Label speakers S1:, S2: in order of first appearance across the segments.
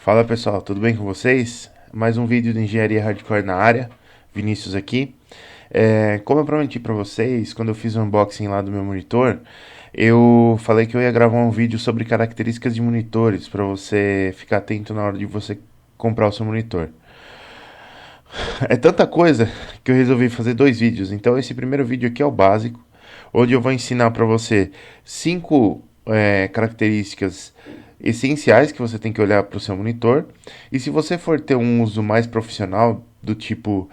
S1: Fala pessoal, tudo bem com vocês? Mais um vídeo de engenharia hardcore na área, Vinícius aqui. Como eu prometi para vocês, quando eu fiz o unboxing lá do meu monitor, eu falei que eu ia gravar um vídeo sobre características de monitores para você ficar atento na hora de você comprar o seu monitor. É tanta coisa que eu resolvi fazer dois vídeos. Então esse primeiro vídeo aqui é o básico, onde eu vou ensinar para você 5 características essenciais que você tem que olhar para o seu monitor. E se você for ter um uso mais profissional, do tipo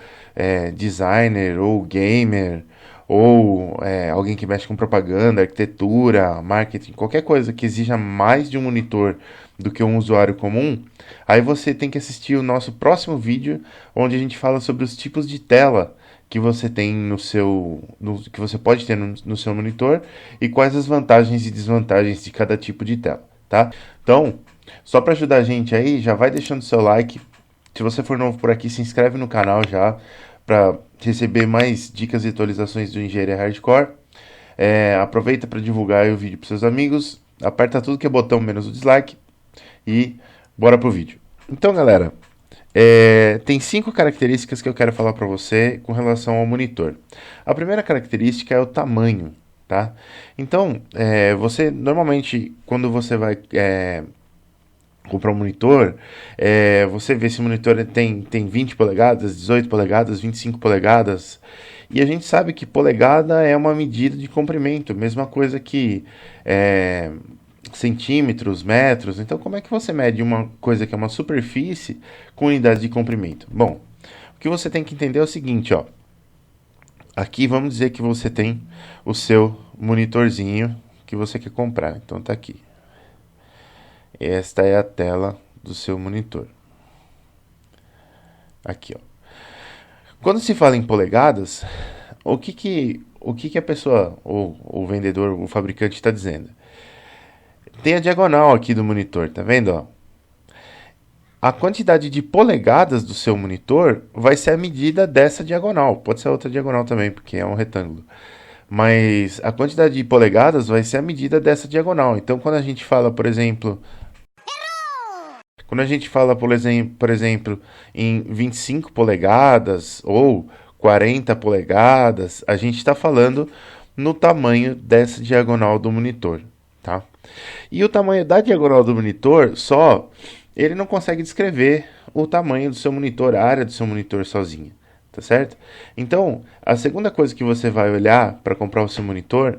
S1: designer ou gamer, ou alguém que mexe com propaganda, arquitetura, marketing, qualquer coisa que exija mais de um monitor do que um usuário comum, aí você tem que assistir o nosso próximo vídeo, onde a gente fala sobre os tipos de tela que você tem que você pode ter no seu monitor e quais as vantagens e desvantagens de cada tipo de tela, tá? Então, só para ajudar a gente aí, já vai deixando seu like. Se você for novo por aqui, se inscreve no canal já para receber mais dicas e atualizações do Engenharia Hardcore. Aproveita para divulgar o vídeo para seus amigos, aperta tudo que é botão menos o dislike e bora pro vídeo. Então, galera, tem 5 características que eu quero falar para você com relação ao monitor. A primeira característica é o tamanho, tá? Então, você normalmente, quando você vai comprar um monitor, você vê se o monitor tem 20 polegadas, 18 polegadas, 25 polegadas, e a gente sabe que polegada é uma medida de comprimento, mesma coisa que centímetros, metros. Então, como é que você mede uma coisa que é uma superfície com unidade de comprimento? Bom, o que você tem que entender é o seguinte, ó. Aqui vamos dizer que você tem o seu monitorzinho que você quer comprar. Então tá aqui. Esta é a tela do seu monitor. Aqui, ó. Quando se fala em polegadas, o que a pessoa, ou o vendedor, o fabricante está dizendo? Tem a diagonal aqui do monitor, tá vendo? Ó? A quantidade de polegadas do seu monitor vai ser a medida dessa diagonal. Pode ser outra diagonal também, porque é um retângulo. Mas a quantidade de polegadas vai ser a medida dessa diagonal. Então, quando a gente fala, por exemplo... Quando a gente fala, por exemplo, em 25 polegadas ou 40 polegadas, a gente está falando no tamanho dessa diagonal do monitor, tá? E o tamanho da diagonal do monitor ele não consegue descrever o tamanho do seu monitor, a área do seu monitor sozinha, tá certo? Então, a segunda coisa que você vai olhar para comprar o seu monitor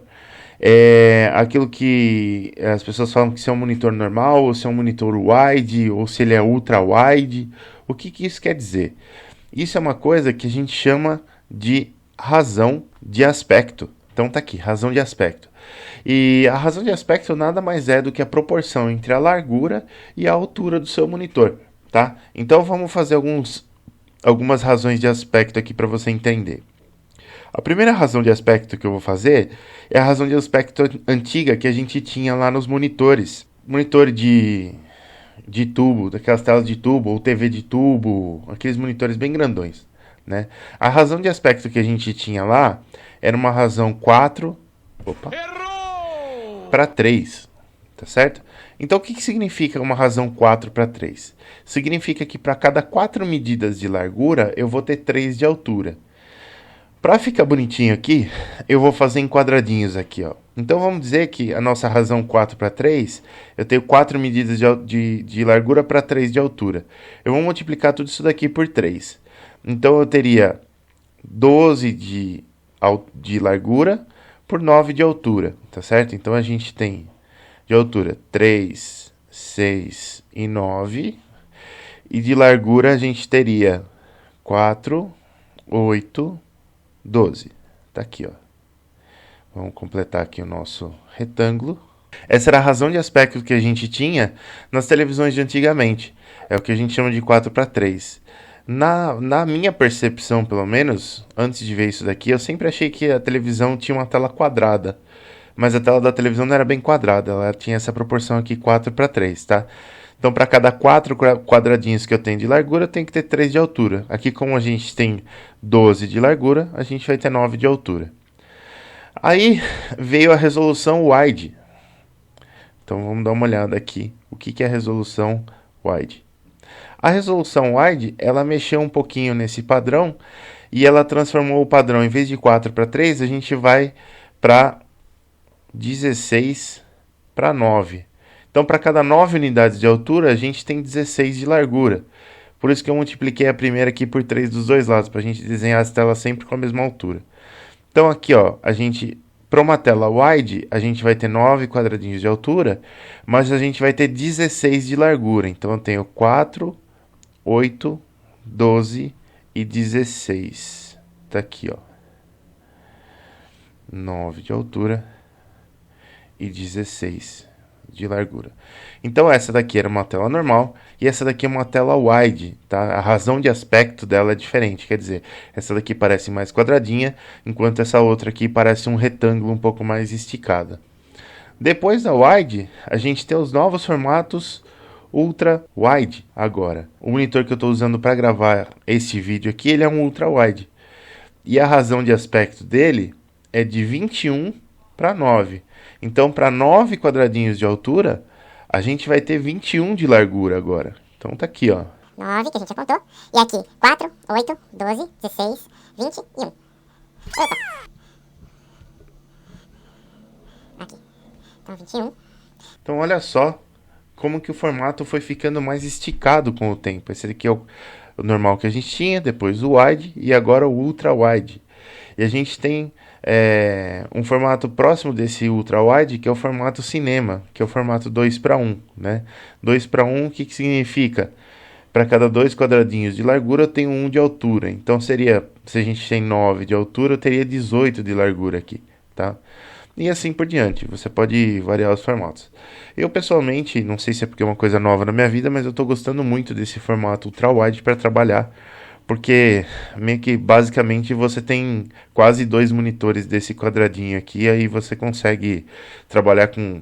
S1: é aquilo que as pessoas falam que se é um monitor normal, ou se é um monitor wide, ou se ele é ultra wide. O que isso quer dizer? Isso é uma coisa que a gente chama de razão de aspecto. Então tá aqui, razão de aspecto. E a razão de aspecto nada mais é do que a proporção entre a largura e a altura do seu monitor, tá? Então vamos fazer algumas razões de aspecto aqui para você entender. A primeira razão de aspecto que eu vou fazer é a razão de aspecto antiga que a gente tinha lá nos monitores. Monitor de tubo, daquelas telas de tubo, ou TV de tubo, aqueles monitores bem grandões, né? A razão de aspecto que a gente tinha lá era uma razão 4 para 3, tá certo? Então o que significa uma razão 4 para 3? Significa que para cada 4 medidas de largura eu vou ter 3 de altura. Para ficar bonitinho aqui, eu vou fazer em quadradinhos aqui, ó. Então vamos dizer que a nossa razão 4 para 3, eu tenho 4 medidas de largura para 3 de altura. Eu vou multiplicar tudo isso daqui por 3. Então eu teria 12 de largura por 9 de altura, tá certo? Então a gente tem de altura 3, 6 e 9. E de largura a gente teria 4, 8, 12. Tá aqui, ó. Vamos completar aqui o nosso retângulo. Essa era a razão de aspecto que a gente tinha nas televisões de antigamente. É o que a gente chama de 4 para 3. Na minha percepção, pelo menos, antes de ver isso daqui, eu sempre achei que a televisão tinha uma tela quadrada. Mas a tela da televisão não era bem quadrada, ela tinha essa proporção aqui 4 para 3, tá? Então, para cada 4 quadradinhos que eu tenho de largura, eu tenho que ter 3 de altura. Aqui, como a gente tem 12 de largura, a gente vai ter 9 de altura. Aí, veio a resolução wide. Então, vamos dar uma olhada aqui. O que é a resolução wide? A resolução wide, ela mexeu um pouquinho nesse padrão e ela transformou o padrão, em vez de 4 para 3, a gente vai para 16 para 9. Então, para cada 9 unidades de altura, a gente tem 16 de largura. Por isso que eu multipliquei a primeira aqui por 3 dos dois lados, para a gente desenhar as telas sempre com a mesma altura. Então, aqui, ó, para uma tela wide, a gente vai ter 9 quadradinhos de altura, mas a gente vai ter 16 de largura. Então, eu tenho 4, 8, 12 e 16. Tá aqui, ó. 9 de altura e 16 de largura. Então essa daqui era uma tela normal e essa daqui é uma tela wide, tá? A razão de aspecto dela é diferente, quer dizer, essa daqui parece mais quadradinha, enquanto essa outra aqui parece um retângulo um pouco mais esticada. Depois da wide, a gente tem os novos formatos ultra wide agora. O monitor que eu estou usando para gravar este vídeo aqui, ele é um ultra wide. E a razão de aspecto dele é de 21 para 9. Então, para 9 quadradinhos de altura, a gente vai ter 21 de largura agora. Então, tá aqui, ó.
S2: 9, que a gente apontou. E aqui, 4, 8, 12, 16, 20 e 1. Opa! Aqui. Então, 21.
S1: Então, olha só como que o formato foi ficando mais esticado com o tempo. Esse aqui é o normal que a gente tinha, depois o wide e agora o ultra wide. E a gente tem um formato próximo desse ultra wide, que é o formato cinema, que é o formato 2 para 1, né? 2 para 1, o que significa? Para cada 2 quadradinhos de largura eu tenho 1 de altura. Então seria, se a gente tem 9 de altura, eu teria 18 de largura aqui, tá? E assim por diante, você pode variar os formatos. Eu pessoalmente, não sei se é porque é uma coisa nova na minha vida, mas eu estou gostando muito desse formato ultra wide para trabalhar, porque meio que basicamente você tem quase 2 monitores desse quadradinho aqui, aí você consegue trabalhar com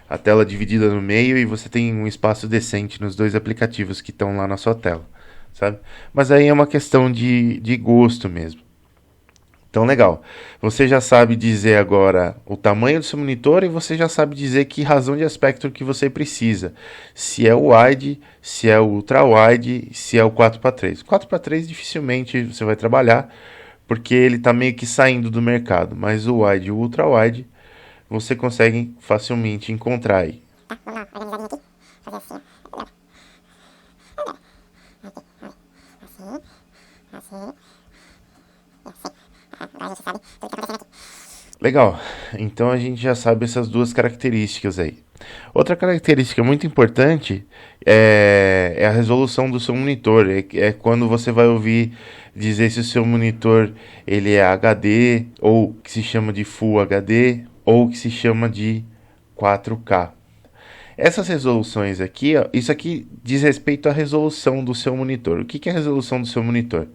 S1: a tela dividida no meio e você tem um espaço decente nos 2 aplicativos que estão lá na sua tela, sabe? Mas aí é uma questão de gosto mesmo. Então, legal. Você já sabe dizer agora o tamanho do seu monitor e você já sabe dizer que razão de aspecto que você precisa. Se é o wide, se é o ultra wide, se é o 4x3. 4x3 dificilmente você vai trabalhar, porque ele está meio que saindo do mercado. Mas o wide e o ultra wide você consegue facilmente encontrar aí.
S2: Tá, vamos lá, organizadinho aqui. Fazer assim, ó. Assim, assim. Agora a gente sabe tudo que tá acontecendo aqui.
S1: Legal, então a gente já sabe essas 2 características aí. Outra característica muito importante é a resolução do seu monitor. É quando você vai ouvir dizer se o seu monitor ele é HD, ou que se chama de Full HD, ou que se chama de 4K. Essas resoluções aqui, ó, isso aqui diz respeito à resolução do seu monitor. O que é a resolução do seu monitor?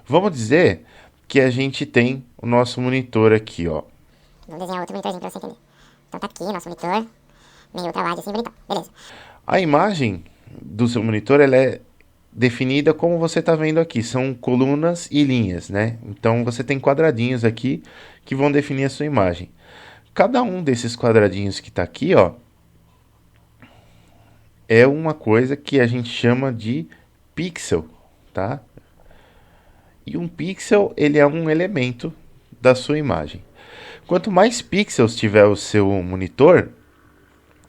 S1: Vamos dizer que a gente tem o nosso monitor aqui, ó.
S2: Vamos desenhar outro monitorzinho pra você entender. Então tá aqui o nosso monitor, meio ultra wide assim, bonitão. Beleza.
S1: A imagem do seu monitor, ela é definida como você está vendo aqui. São colunas e linhas, né? Então você tem quadradinhos aqui que vão definir a sua imagem. Cada um desses quadradinhos que está aqui, ó, é uma coisa que a gente chama de pixel, tá? E um pixel, ele é um elemento da sua imagem. Quanto mais pixels tiver o seu monitor,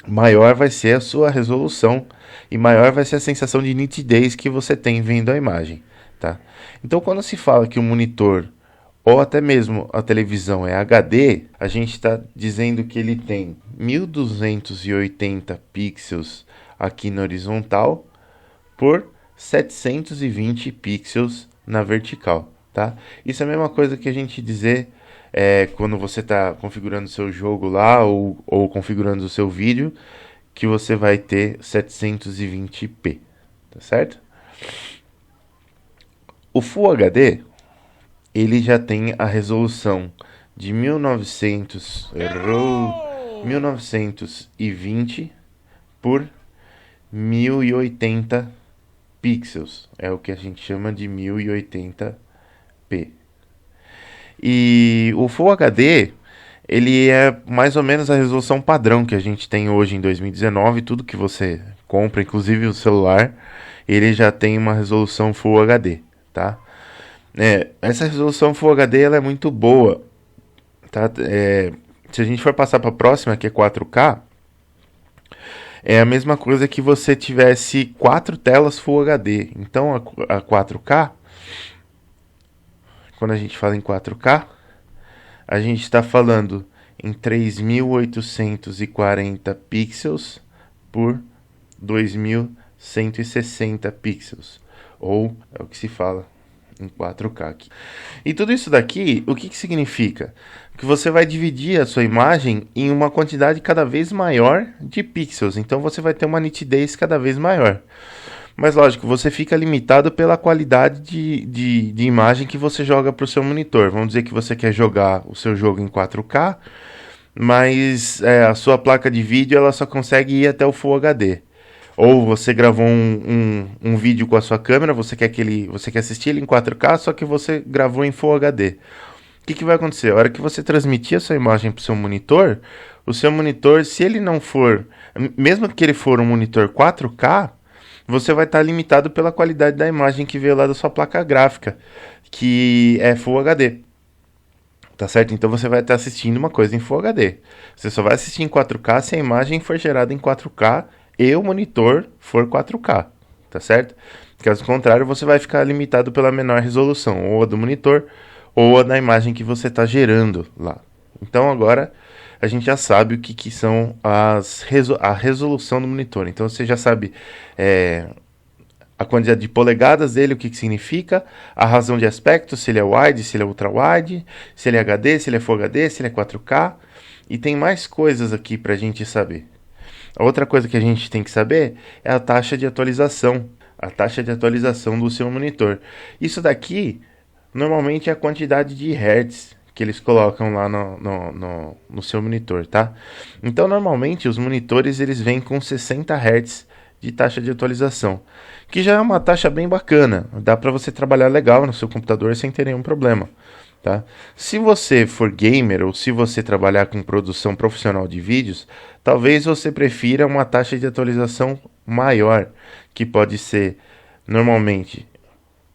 S1: maior vai ser a sua resolução e maior vai ser a sensação de nitidez que você tem vendo a imagem, tá? Então, quando se fala que o monitor ou até mesmo a televisão é HD, a gente está dizendo que ele tem 1280 pixels aqui na horizontal por 720 pixels na vertical, tá? Isso é a mesma coisa que a gente dizer quando você está configurando o seu jogo lá ou configurando o seu vídeo, que você vai ter 720p, tá certo? O Full HD, ele já tem a resolução de 1920 por 1080 pixels. É o que a gente chama de 1080p. E o Full HD, ele é mais ou menos a resolução padrão que a gente tem hoje em 2019. Tudo que você compra, inclusive o celular, ele já tem uma resolução Full HD, tá? Essa resolução Full HD ela é muito boa, tá? Se a gente for passar para a próxima, que é 4K, é a mesma coisa que você tivesse 4 telas Full HD. Então a 4K, quando a gente fala em 4K, a gente está falando em 3.840 pixels por 2.160 pixels, ou é o que se fala em 4K aqui. E tudo isso daqui, o que significa? Que você vai dividir a sua imagem em uma quantidade cada vez maior de pixels, então você vai ter uma nitidez cada vez maior. Mas lógico, você fica limitado pela qualidade de imagem que você joga para o seu monitor. Vamos dizer que você quer jogar o seu jogo em 4K, mas a sua placa de vídeo ela só consegue ir até o Full HD. Ou você gravou um vídeo com a sua câmera, você quer assistir ele em 4K, só que você gravou em Full HD. O que vai acontecer? A hora que você transmitir a sua imagem para o seu monitor, se ele não for, mesmo que ele for um monitor 4K, você vai estar limitado pela qualidade da imagem que veio lá da sua placa gráfica, que é Full HD. Tá certo? Então você vai estar assistindo uma coisa em Full HD. Você só vai assistir em 4K se a imagem for gerada em 4K e o monitor for 4K. Tá certo? Caso contrário, você vai ficar limitado pela menor resolução, ou a do monitor, ou a da imagem que você está gerando lá. Então agora a gente já sabe o que são a resolução do monitor. Então você já sabe a quantidade de polegadas dele, o que significa, a razão de aspecto, se ele é wide, se ele é ultra wide, se ele é HD, se ele é Full HD, se ele é 4K. E tem mais coisas aqui para a gente saber. A outra coisa que a gente tem que saber é a taxa de atualização. A taxa de atualização do seu monitor. Isso daqui, normalmente, é a quantidade de hertz que eles colocam lá no seu monitor, tá? Então, normalmente, os monitores eles vêm com 60 Hz de taxa de atualização, que já é uma taxa bem bacana. Dá para você trabalhar legal no seu computador sem ter nenhum problema, tá? Se você for gamer ou se você trabalhar com produção profissional de vídeos, talvez você prefira uma taxa de atualização maior, que pode ser, normalmente,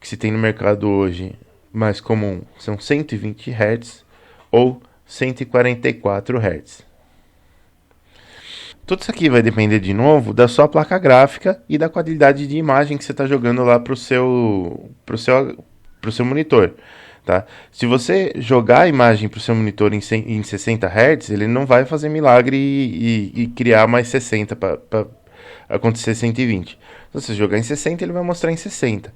S1: que se tem no mercado hoje, mais comum, são 120 Hz ou 144 Hz. Tudo isso aqui vai depender, de novo, da sua placa gráfica e da qualidade de imagem que você está jogando lá pro seu monitor. Tá? Se você jogar a imagem para o seu monitor em 60 Hz, ele não vai fazer milagre e criar mais 60 para acontecer 120. Se você jogar em 60, ele vai mostrar em 60.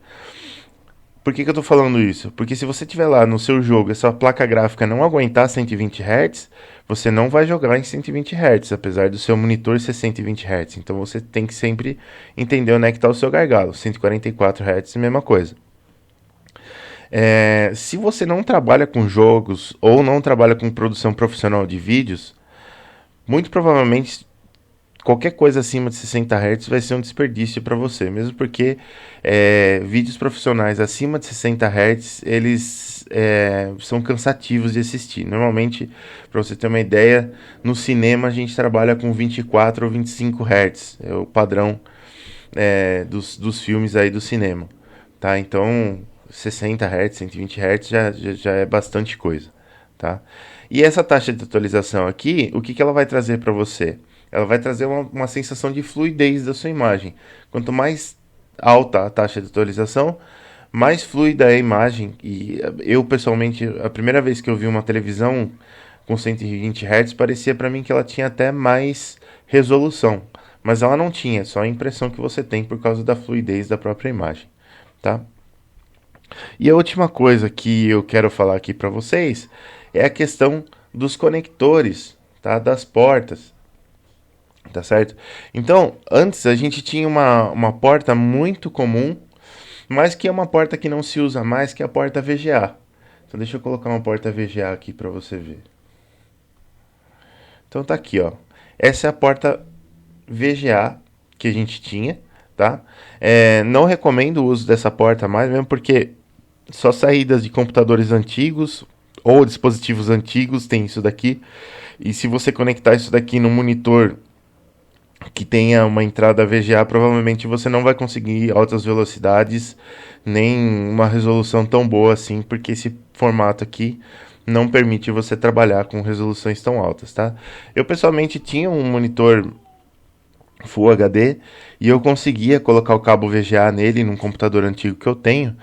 S1: Por que eu estou falando isso? Porque se você tiver lá no seu jogo e a sua placa gráfica não aguentar 120 Hz, você não vai jogar em 120 Hz, apesar do seu monitor ser 120 Hz. Então você tem que sempre entender onde é que está o seu gargalo. 144 Hz, mesma coisa. Se você não trabalha com jogos ou não trabalha com produção profissional de vídeos, muito provavelmente qualquer coisa acima de 60 Hz vai ser um desperdício para você, mesmo porque vídeos profissionais acima de 60 Hz eles são cansativos de assistir. Normalmente, para você ter uma ideia, no cinema a gente trabalha com 24 ou 25 Hz, é o padrão dos filmes aí do cinema, tá? Então 60 Hz, 120 Hz já é bastante coisa, tá? E essa taxa de atualização aqui, o que ela vai trazer para você? Ela vai trazer uma sensação de fluidez da sua imagem. Quanto mais alta a taxa de atualização, mais fluida é a imagem. E eu, pessoalmente, a primeira vez que eu vi uma televisão com 120 Hz, parecia para mim que ela tinha até mais resolução. Mas ela não tinha, só a impressão que você tem por causa da fluidez da própria imagem, tá? E a última coisa que eu quero falar aqui para vocês é a questão dos conectores, tá? Das portas, tá certo? Então, antes a gente tinha uma porta muito comum, mas que é uma porta que não se usa mais, que é a porta VGA. Então deixa eu colocar uma porta VGA aqui para você ver. Então tá aqui, ó. Essa é a porta VGA que a gente tinha, tá? Não recomendo o uso dessa porta mais, mesmo porque só saídas de computadores antigos ou dispositivos antigos tem isso daqui. E se você conectar isso daqui no monitor que tenha uma entrada VGA, provavelmente você não vai conseguir altas velocidades, nem uma resolução tão boa assim, porque esse formato aqui não permite você trabalhar com resoluções tão altas, tá? Eu pessoalmente tinha um monitor Full HD e eu conseguia colocar o cabo VGA nele num computador antigo que eu tenho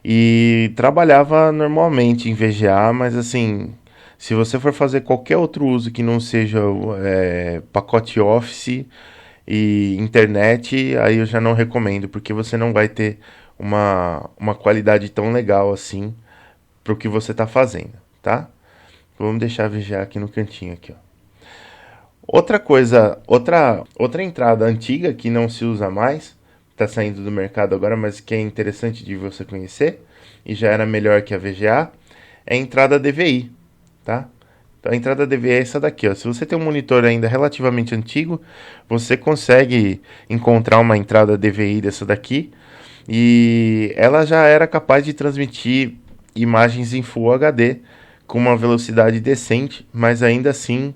S1: e trabalhava normalmente em VGA, mas assim, se você for fazer qualquer outro uso que não seja pacote Office e internet, aí eu já não recomendo, porque você não vai ter uma qualidade tão legal assim para o que você está fazendo, tá? Vamos deixar a VGA aqui no cantinho aqui, ó. Outra coisa, outra entrada antiga que não se usa mais, está saindo do mercado agora, mas que é interessante de você conhecer e já era melhor que a VGA, é a entrada DVI, tá? Então, a entrada DVI é essa daqui, ó. Se você tem um monitor ainda relativamente antigo, você consegue encontrar uma entrada DVI dessa daqui e ela já era capaz de transmitir imagens em Full HD com uma velocidade decente, mas ainda assim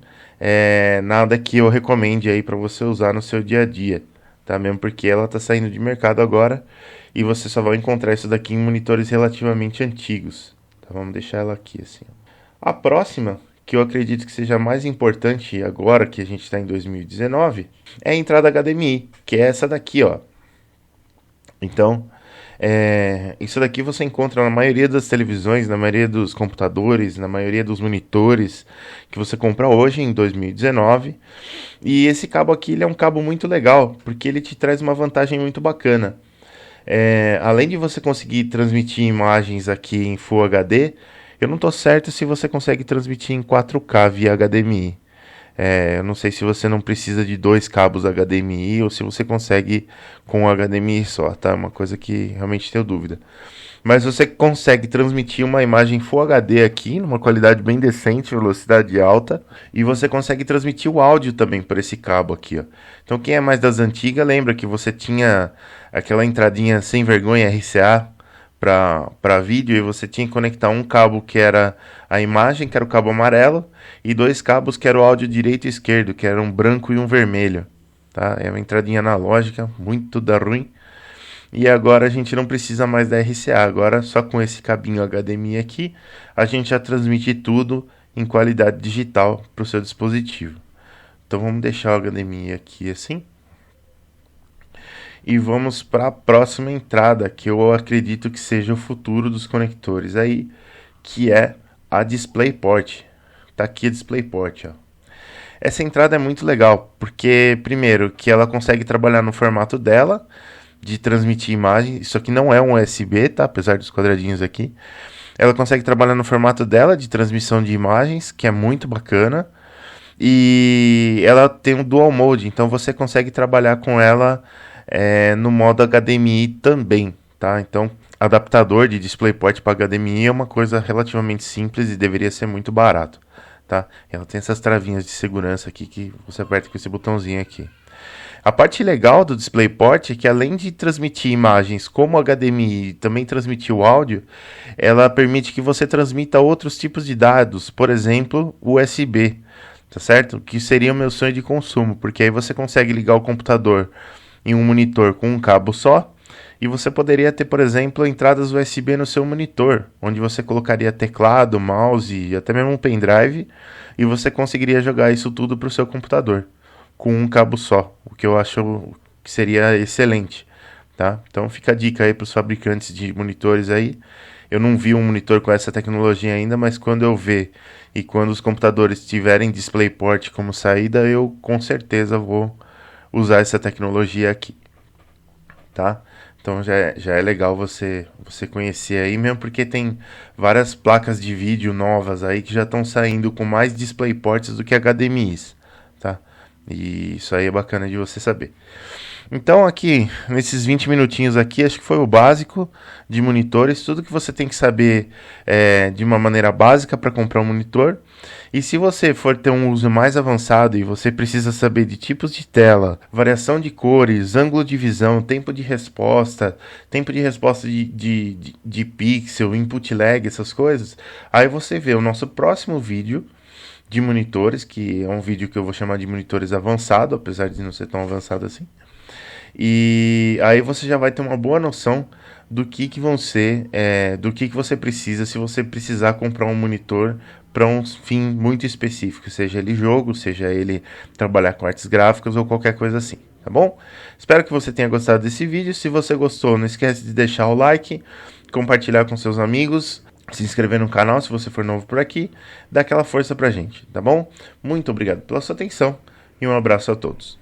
S1: nada que eu recomende aí para você usar no seu dia a dia, tá? Mesmo porque ela está saindo de mercado agora e você só vai encontrar isso daqui em monitores relativamente antigos. Tá? Vamos deixar ela aqui assim. A próxima, que eu acredito que seja mais importante agora que a gente está em 2019, é a entrada HDMI, que é essa daqui, ó. Então, isso daqui você encontra na maioria das televisões, na maioria dos computadores, na maioria dos monitores que você compra hoje em 2019. E esse cabo aqui ele é um cabo muito legal, porque ele te traz uma vantagem muito bacana. Além de você conseguir transmitir imagens aqui em Full HD, eu não estou certo se você consegue transmitir em 4K via HDMI. Eu não sei se você não precisa de dois cabos HDMI ou se você consegue com HDMI só, tá? Uma coisa que realmente tenho dúvida. Mas você consegue transmitir uma imagem Full HD aqui, numa qualidade bem decente, velocidade alta, e você consegue transmitir o áudio também por esse cabo aqui, ó. Então quem é mais das antigas lembra que você tinha aquela entradinha sem vergonha RCA para vídeo e você tinha que conectar um cabo que era a imagem, que era o cabo amarelo, e dois cabos que era o áudio direito e esquerdo, que era um branco e um vermelho, tá? É uma entradinha analógica, muito da ruim. E agora a gente não precisa mais da RCA, agora só com esse cabinho HDMI aqui, a gente já transmite tudo em qualidade digital para o seu dispositivo. Então vamos deixar o HDMI aqui assim. E vamos para a próxima entrada, que eu acredito que seja o futuro dos conectores aí, que é a DisplayPort. Tá aqui a DisplayPort, ó. Essa entrada é muito legal, porque primeiro que ela consegue trabalhar no formato dela, de transmitir imagem. Isso aqui não é um USB, tá? Apesar dos quadradinhos aqui. Ela consegue trabalhar no formato dela, de transmissão de imagens, que é muito bacana. E ela tem um dual mode, então você consegue trabalhar com ela no modo HDMI também, tá? Então, adaptador de DisplayPort para HDMI é uma coisa relativamente simples e deveria ser muito barato, tá? Ela tem essas travinhas de segurança aqui que você aperta com esse botãozinho aqui. A parte legal do DisplayPort é que além de transmitir imagens como HDMI e também transmitir o áudio, ela permite que você transmita outros tipos de dados, por exemplo, USB, tá certo? Que seria o meu sonho de consumo, porque aí você consegue ligar o computador em um monitor com um cabo só, e você poderia ter, por exemplo, entradas USB no seu monitor, onde você colocaria teclado, mouse e até mesmo um pendrive, e você conseguiria jogar isso tudo para o seu computador com um cabo só, o que eu acho que seria excelente, tá? Então fica a dica aí para os fabricantes de monitores aí. Eu não vi um monitor com essa tecnologia ainda, mas quando eu ver e quando os computadores tiverem DisplayPort como saída, eu com certeza vou usar essa tecnologia aqui, tá? Então já é legal você conhecer aí, mesmo porque tem várias placas de vídeo novas aí que já estão saindo com mais DisplayPorts do que HDMIs, tá? E isso aí é bacana de você saber. Então aqui, nesses 20 minutinhos aqui, acho que foi o básico de monitores, tudo que você tem que saber de uma maneira básica para comprar um monitor. E se você for ter um uso mais avançado e você precisa saber de tipos de tela, variação de cores, ângulo de visão, tempo de resposta de pixel, input lag, essas coisas, aí você vê o nosso próximo vídeo, de monitores, que é um vídeo que eu vou chamar de monitores avançado, apesar de não ser tão avançado assim. E aí você já vai ter uma boa noção do que vão ser, do que você precisa, se você precisar comprar um monitor para um fim muito específico, seja ele jogo, seja ele trabalhar com artes gráficas ou qualquer coisa assim, tá bom? Espero que você tenha gostado desse vídeo. Se você gostou, não esquece de deixar o like, compartilhar com seus amigos, se inscrever no canal se você for novo por aqui, dá aquela força pra gente, tá bom? Muito obrigado pela sua atenção e um abraço a todos.